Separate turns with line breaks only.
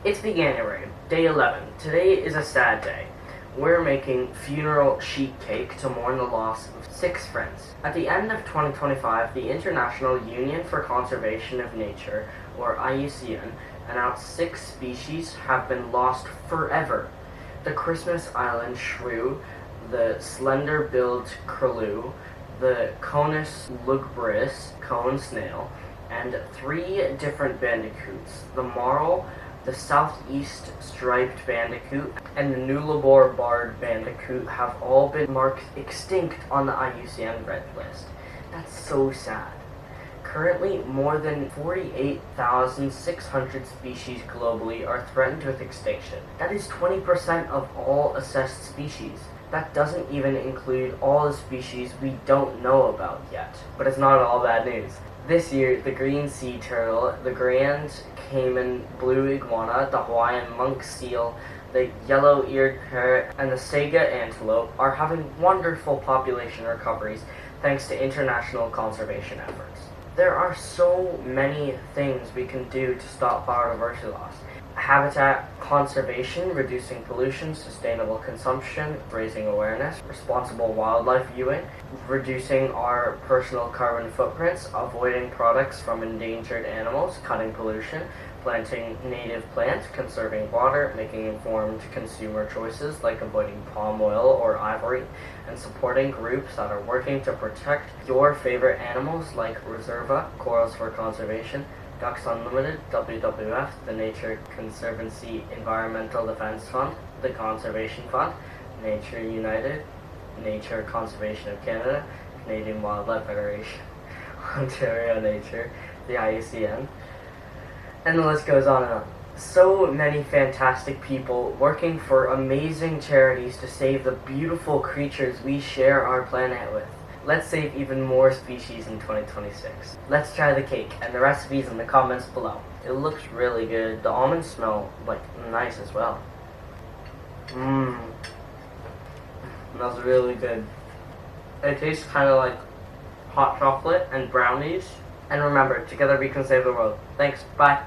It's January, day 11. Today is a sad day. We're making funeral sheet cake to mourn the loss of 6 friends. At the end of 2025, the International Union for Conservation of Nature, or IUCN, announced 6 species have been lost forever. The Christmas Island shrew, the slender-billed curlew, the Conus lugubrius cone snail, and 3 different bandicoots, the marl, the southeast striped bandicoot, and the Nullarbor barred bandicoot have all been marked extinct on the IUCN Red List. That's so sad. Currently, more than 48,600 species globally are threatened with extinction. That is 20% of all assessed species. That doesn't even include all the species we don't know about yet. But it's not all bad news. This year, the green sea turtle, the grand Cayman blue iguana, the Hawaiian monk seal, the yellow-eared parrot, and the saga antelope are having wonderful population recoveries thanks to international conservation efforts. There are so many things we can do to stop biodiversity loss. Habitat conservation, reducing pollution, sustainable consumption, raising awareness, responsible wildlife viewing, reducing our personal carbon footprints, avoiding products from endangered animals, cutting pollution, planting native plants, conserving water, making informed consumer choices like avoiding palm oil or ivory, and supporting groups that are working to protect your favorite animals like Reserva, Corals for Conservation, Ducks Unlimited, WWF, the Nature Conservancy Environmental Defense Fund, the Conservation Fund, Nature United, Nature Conservation of Canada, Canadian Wildlife Federation, Ontario Nature, the IUCN, and the list goes on and on. So many fantastic people working for amazing charities to save the beautiful creatures we share our planet with. Let's save even more species in 2026. Let's try the cake, and the recipe's in the comments below. It looks really good. The almonds smell, nice as well. Smells really good. It tastes kind of like hot chocolate and brownies. And remember, together we can save the world. Thanks, bye.